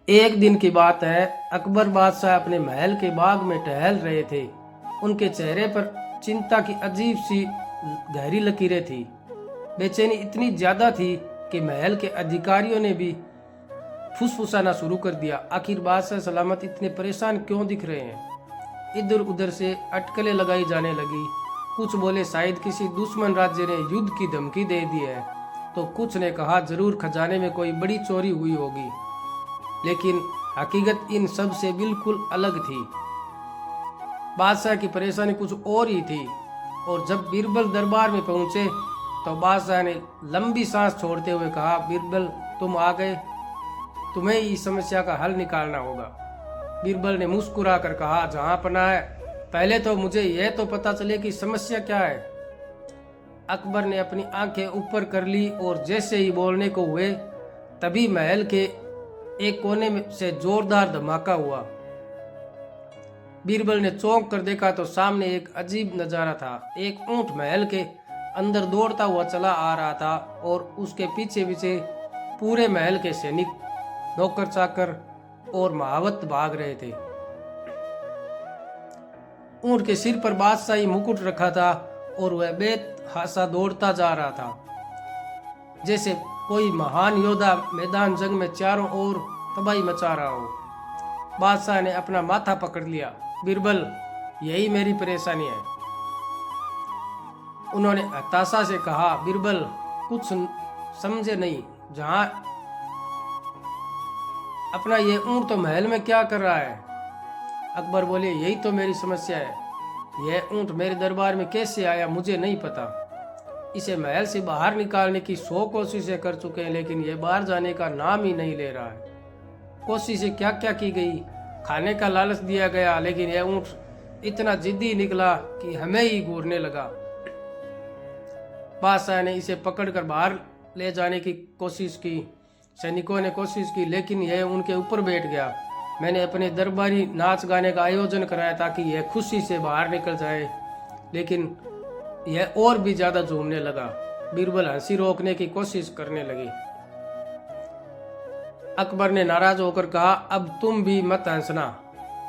एक दिन की बात है। अकबर बादशाह अपने महल के बाग में टहल रहे थे। उनके चेहरे पर चिंता की अजीब सी गहरी लकीरें थी। बेचैनी इतनी ज्यादा थी कि महल के अधिकारियों ने भी फुसफुसाना शुरू कर दिया। आखिर बादशाह सलामत इतने परेशान क्यों दिख रहे हैं? इधर उधर से अटकलें लगाई जाने लगी। कुछ बोले शायद किसी दुश्मन राज्य ने युद्ध की धमकी दे दी है, तो कुछ ने कहा जरूर खजाने में कोई बड़ी चोरी हुई होगी। लेकिन हकीकत इन सब से बिल्कुल अलग थी। बादशाह की परेशानी कुछ और ही थी। और जब बीरबल दरबार में पहुंचे तो बादशाह ने लंबी सांस छोड़ते हुए कहा, बीरबल तुम आ गए, तुम्हें इस समस्या का हल निकालना होगा। बीरबल ने मुस्कुरा कर कहा, जहां पनाह है, पहले तो मुझे यह तो पता चले कि समस्या क्या है। अकबर ने अपनी आंखें ऊपर कर ली और जैसे ही बोलने को हुए तभी महल के एक कोने में से जोरदार धमाका हुआ। बीरबल ने चौंक कर देखा तो सामने एक अजीब नजारा था। एक ऊंट महल के अंदर दौड़ता हुआ चला आ रहा था और उसके पीछे पीछे पूरे महल के सैनिक, नौकर चाकर और महावत भाग रहे थे। ऊंट के सिर पर बादशाही मुकुट रखा था और वह बेतहाशा दौड़ता जा रहा था, जैसे कोई महान योद्धा मैदान जंग में चारों ओर तबाही मचा रहा हो। बादशाह ने अपना माथा पकड़ लिया। बीरबल, यही मेरी परेशानी है, उन्होंने हताशा से कहा। बीरबल कुछ समझे नहीं, जहां अपना ये ऊंट तो महल में क्या कर रहा है? अकबर बोले, यही तो मेरी समस्या है। यह ऊंट मेरे दरबार में कैसे आया मुझे नहीं पता। इसे महल से बाहर निकालने की 100 कोशिशें कर चुके हैं, लेकिन यह बाहर जाने का नाम ही नहीं ले रहा है। कोशिशें क्या क्या की गई, खाने का लालच दिया गया, लेकिन यह ऊंट इतना जिद्दी निकला कि हमें ही घूरने लगा। बादशाह ने इसे पकड़कर बाहर ले जाने की कोशिश की, सैनिकों ने कोशिश की, लेकिन यह उनके ऊपर बैठ गया। मैंने अपने दरबारी नाच गाने का आयोजन कराया ताकि यह खुशी से बाहर निकल जाए, लेकिन यह और भी ज्यादा झूमने लगा। बीरबल हंसी रोकने की कोशिश करने लगी। अकबर ने नाराज होकर कहा, अब तुम भी मत हंसना।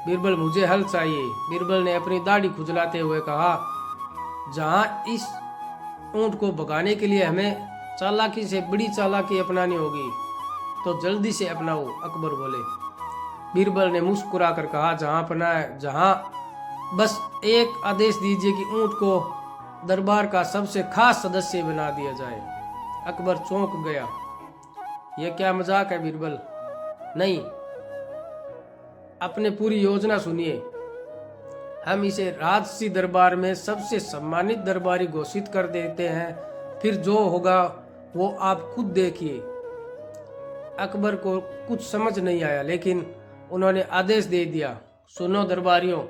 बीरबल, मुझे हल चाहिए। बीरबल ने अपनी दाढ़ी खुजलाते हुए कहा, जहां इस ऊंट को भगाने के लिए हमें चालाकी से बड़ी चालाकी अपनानी होगी, तो जल्दी से अपनाओ। अकबर बोले। बीरबल ने मुस्कुरा कर कहा, जहां पना है, जहां बस एक आदेश दीजिए कि ऊंट को दरबार का सबसे खास सदस्य बना दिया जाए। अकबर चौंक गया। यह क्या मजाक है बीरबल? नहीं, अपने पूरी योजना सुनिए। हम इसे राजसी दरबार में सबसे सम्मानित दरबारी घोषित कर देते हैं, फिर जो होगा वो आप खुद देखिए। अकबर को कुछ समझ नहीं आया, लेकिन उन्होंने आदेश दे दिया। सुनो दरबारियों,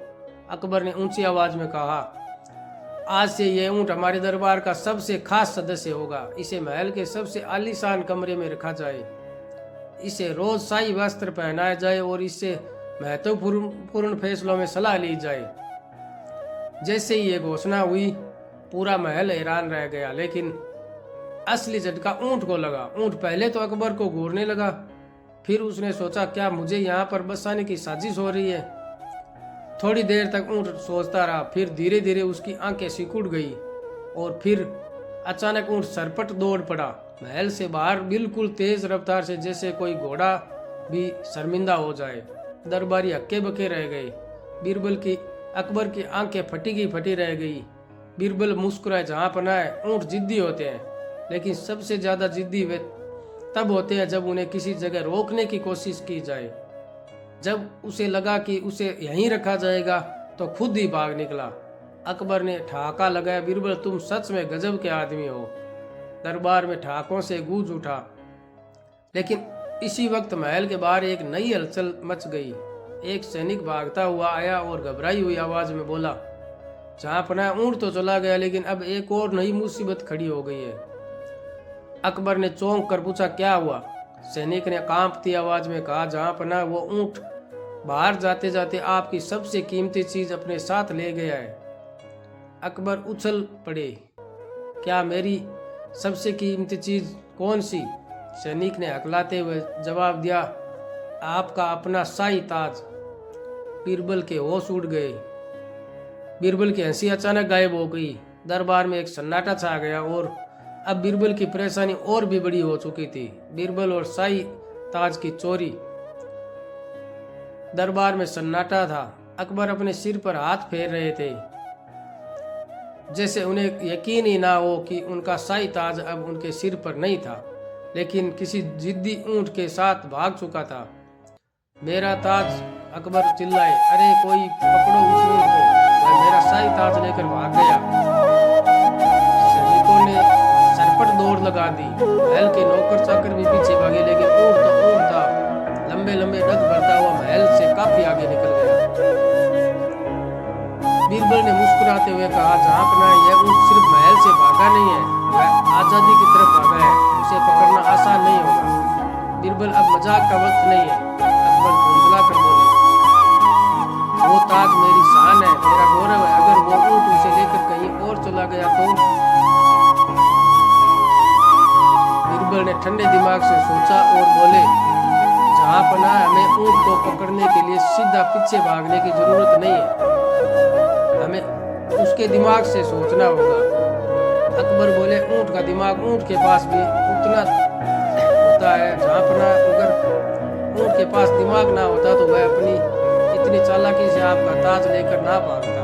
अकबर ने ऊंची आवाज में कहा, आज से यह ऊंट हमारे दरबार का सबसे खास सदस्य होगा। इसे महल के सबसे आलीशान कमरे में रखा जाए, इसे रोज शाही वस्त्र पहनाया जाए और इससे महत्वपूर्ण फैसलों में सलाह ली जाए। जैसे ही ये घोषणा हुई पूरा महल हैरान रह गया, लेकिन असली झटका ऊंट को लगा। ऊंट पहले तो अकबर को घूरने लगा, फिर उसने सोचा, क्या मुझे यहाँ पर बसाने की साजिश हो रही है? थोड़ी देर तक ऊंट सोचता रहा, फिर धीरे धीरे उसकी आंखें सिकुड़ गई और फिर अचानक ऊंट सरपट दौड़ पड़ा महल से बाहर, बिल्कुल तेज रफ्तार से, जैसे कोई घोड़ा भी शर्मिंदा हो जाए। दरबारी हक्के बके रह गए। अकबर की आंखें फटी रह गई। बीरबल मुस्कुराए, जहां पनाह है, ऊंट जिद्दी होते हैं, लेकिन सबसे ज्यादा जिद्दी वे तब होते हैं जब उन्हें किसी जगह रोकने की कोशिश की जाए। जब उसे लगा कि उसे यहीं रखा जाएगा तो खुद ही भाग निकला। अकबर ने ठहाका लगाया, बीरबल तुम सच में गजब के आदमी हो। दरबार में ठहाकों से गूंज उठा। लेकिन इसी वक्त महल के बाहर एक नई हलचल मच गई। एक सैनिक भागता हुआ आया और घबराई हुई आवाज में बोला, जहां पनाह ऊंट तो चला गया, लेकिन अब एक और नई मुसीबत खड़ी हो गई है। अकबर ने चौंक कर पूछा, क्या हुआ? सैनिक ने कांपती आवाज में कहा, जहां पनाह वो ऊंट बाहर जाते जाते आपकी सबसे कीमती चीज अपने साथ ले गया है। अकबर उछल पड़े। क्या मेरी सबसे कीमती चीज कौन सी? सैनिक ने हकलाते हुए जवाब दिया, आपका अपना शाही ताज। बीरबल के होश उड़ गए। बीरबल की हंसी अचानक गायब हो गई। दरबार में एक सन्नाटा छा गया और अब बीरबल की परेशानी और भी बड़ी हो चुकी थी। बीरबल और शाही ताज की चोरी। दरबार में सन्नाटा था। अकबर अपने सिर पर हाथ फेर रहे थे, जैसे उन्हें यकीन ही ना हो कि उनका शाही ताज अब उनके सिर पर नहीं था, लेकिन किसी जिद्दी ऊंट के साथ भाग चुका था। मेरा ताज! अकबर चिल्लाए। अरे कोई पकड़ो उस ऊंट को, वह मेरा शाही ताज लेकर भाग गया। सैनिकों ने सरपट दौड़ लगा दी। महल के नौकर चाकर भी पीछे भागे, लेकिन ऊंट तो ऊंट था, लंबे लंबे डग भरता हुआ महल से काफी आगे निकल गया। बीरबल ने मुस्कुराते हुए कहा, झांकना, यह ऊंट सिर्फ महल से भागा नहीं है, वह आजादी की तरफ भागा है। उसे पकड़ना आसान नहीं होगा। बीरबल, अब मजाक का वक्त नहीं है। अकबर धुंधला कर बोले, वो ताज मेरी शान है, मेरा गौरव है। अगर वो ऊंट उसे लेकर कहीं और चला गया तो? बीरबल ने ठंडे दिमाग से सोचा और बोले, जहां पना, हमें ऊंट को पकड़ने के लिए सीधा पीछे भागने की जरूरत नहीं है, हमें उसके दिमाग से सोचना होगा। अकबर बोले, ऊंट का दिमाग ऊंट के पास भी उतना होता है। जहां पना, अगर ऊंट के पास दिमाग ना होता तो वह अपनी इतनी चालाकी से आपका ताज लेकर ना भागता।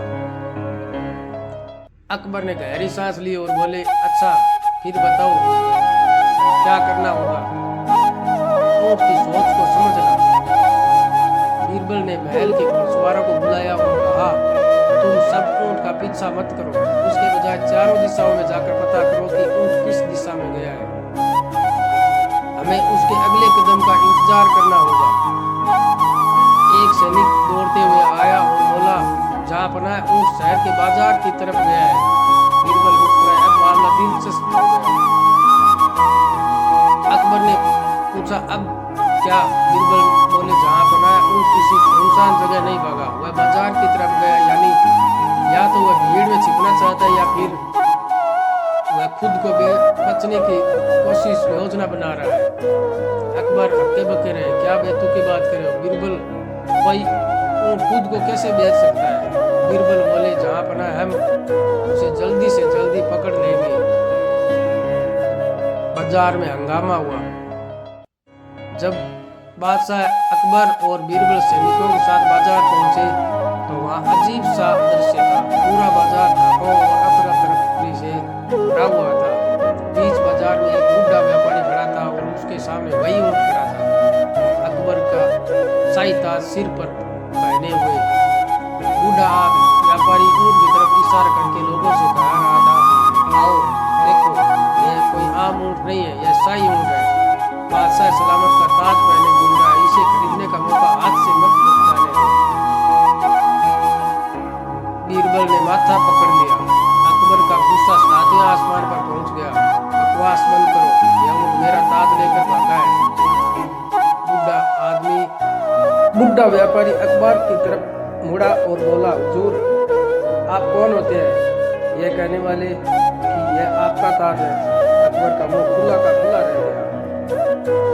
अकबर ने गहरी सांस ली और बोले, अच्छा फिर बताओ क्या करना होगा? ऊंट की सोच को समझना। बीरबल ने महल के घुड़सवारों को बुलाया और कहा, तुम सब ऊंट का पीछा मत करो, उसके बजाय चारों दिशाओं में जाकर पता करो कि ऊंट किस दिशा में गया है। हमें उसके अगले कदम का इंतजार करना होगा। एक सैनिक दौड़ते हुए आया और बोला, जहां पना, ऊंट शहर के बाजार की तरफ गया है। बीरबल मुस्कुराए। अब मामला दिलचस्प हो गया। अकबर ने पूछा, अब क्या? बीरबल बोले, जहां पना, ऊंट किसी सुनसान जगह नहीं भागा, वह बाजार की तरफ गया। यानी या तो वह भीड़ में छिपना चाहता है या फिर वह खुद को बचने की कोशिश योजना बना रहा है। अकबर हक्के बक्के रहे। क्या बेतुकी बात कर रहे हो बीरबल? कोई ऊंट खुद को कैसे बेच सकता है? बीरबल बोले, जहां पना, हम उसे जल्दी से जल्दी पकड़ लेंगे। बाजार में हंगामा हुआ। जब बादशाह अकबर और बीरबल सैनिकों के साथ बाजार पहुंचे तो वहां अजीब सा दृश्य था। पूरा बाजार धाकों और अफरा तफरी से भरा हुआ था। बीच बाजार में एक बूढ़ा व्यापारी खड़ा था और उसके सामने वही ऊंट खड़ा था, अकबर का शाही ताज सिर पर पहने हुए। बूढ़ा व्यापारी ऊंट की तरफ इशारा करके लोगों से कह रहा था, आओ देखो, यह कोई आम ऊंट नहीं है, यह शाही ऊंट है। बादशाह सलामत का ताज पहने घूम रहा है, इसे खरीदने का मौका हाथ से मत जाने दो। बीरबल ने माथा पकड़ लिया। अकबर का गुस्सा सातवें आसमान पर पहुंच गया। बकवास बंद करो, यह ऊंट मेरा ताज लेकर भागा है। बुढ़ा व्यापारी अकबर की तरफ मुड़ा और बोला, हुजूर, आप कौन होते हैं यह कहने वाले कि यह आपका ताज है? अकबर का मुंह खुला का खुला रह गया।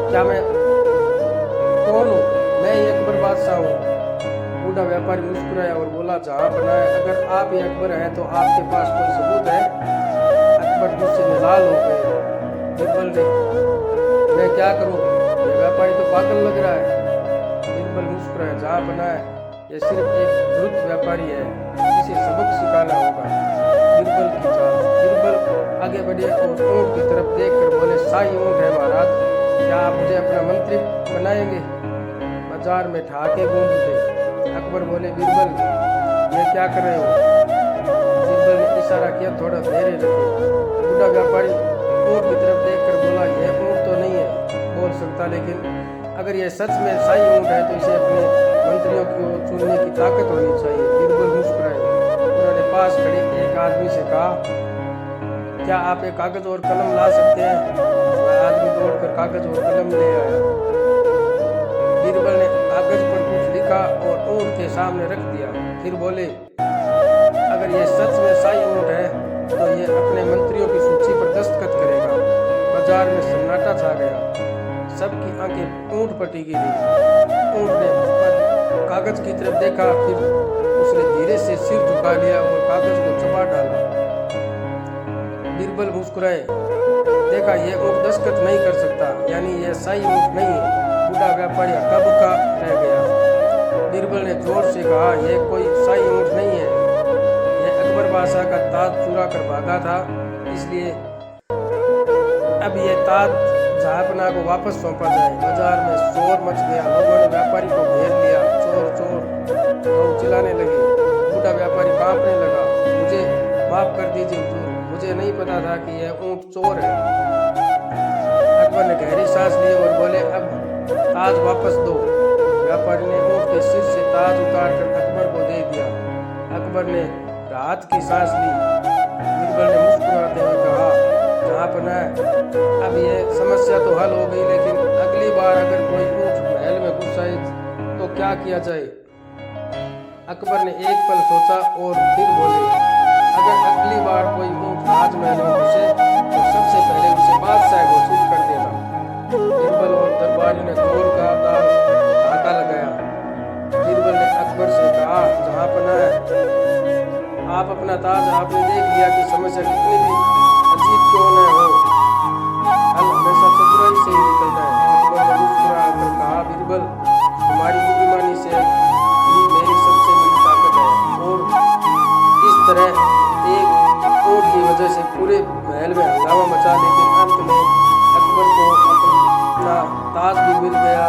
क्या मैं कौन हूँ? मैं ही अकबर बादशाह हूँ। बूढ़ा व्यापारी मुस्कुराया और बोला, जहाँ पना, अगर आप ही अकबर हैं तो आपके पास कोई सबूत है? अकबर गुस्से में लाल हो गए। बीरबल ने, मैं क्या करूँ, यह व्यापारी तो पागल लग रहा है। बीरबल मुस्कुराया, जहाँ पना, यह सिर्फ एक धूर्त व्यापारी है, इसे सबक सिखाना होगा। बीरबल की चाल। बीरबल आगे बढ़े और ऊंट की तरफ देखकर बोले, शाही ऊंट है महाराज, क्या आप मुझे अपना मंत्री बनाएंगे? बाजार में ठहाके गूंज उठे। अकबर बोले, बीरबल, ये क्या कर रहे हो? बीरबल ने इशारा किया, थोड़ा धैर्य रखिए। बूढ़ा व्यापारी ऊंट की तरफ देखकर बोला, यह ऊंट तो नहीं है बोल सकता, लेकिन अगर यह सच में शाही ऊंट है तो इसे अपने मंत्रियों को चुनने की ताकत होनी चाहिए। बीरबल मुस्कुराए। उन्होंने पास खड़े एक आदमी से कहा, क्या आप एक कागज और कलम ला सकते हैं? वह आदमी दौड़कर कागज और कलम ले आया। बीरबल ने कागज पर कुछ लिखा और ऊंट के सामने रख दिया। फिर बोले, अगर यह सच में शाही ऊंट है तो यह अपने मंत्रियों की सूची पर दस्तखत करेगा। बाजार में सन्नाटा छा गया। सबकी आंखें ऊंट पर टिकी रही। ऊंट ने पर कागज की तरफ देखा, फिर उसने धीरे से सिर झुका लिया और कागज को चबा डाला। बीरबल मुस्कुराए, देखा यह ऊंट दस्तखत नहीं कर सकता, यानी यह शाही ऊंट नहीं है। बूढ़ा व्यापारी हक्का बक्का रह गया। बीरबल ने जोर से कहा, यह कोई शाही ऊंट नहीं है, यह अकबर बादशाह का ताज चुरा कर भागा था, इसलिए अब यह ताज जहांपनाह को वापस सौंपा जाए। बाजार में शोर मच गया, लोगों ने व्यापारी को घेर लिया। चोर चोर लोग चिल्लाने लगे। बूढ़ा व्यापारी कांपने लगा, मुझे माफ कर दीजिए हुजूर, मुझे नहीं पता था कि यह ऊंट चोर है। अकबर ने गहरी सांस ली और बोले, अब ताज वापस दो। व्यापारी ने ऊंट के सिर से ताज उतार कर अकबर को दे दिया। अकबर ने राहत की सांस ली। बीरबल ने मुस्कुराते हुए कहा, जहांपनाह, अब यह समस्या तो हल हो गई, लेकिन अगली बार अगर कोई ऊंट महल में घुस आए तो क्या किया जाए? अकबर ने एक पल सोचा और फिर बोले, अगर अगली बार कोई ऊंट राजमहल में घुसे तो सबसे पहले उसे बादशाह घोषित कर देना। बीरबल और दरबारी ने जोर का धागा लगाया। बीरबल ने अकबर से कहा, जहांपनाह, आप अपना ताज आपने देख लिया कि समस्या कितनी भी अजीब क्यों न हो, हल हमेशा चतुराई से ही निकलता है। अकबर ने मुस्कुरा कर कहा, बीरबल, तुम्हारी बुद्धिमानी से ही मेरी सबसे बड़ी ताकत है। और इस तरह एक ऊंट की वजह से पूरे महल में हंगामा मचा, लेकिन अंत में अकबर को अपना ताज भी मिल गया।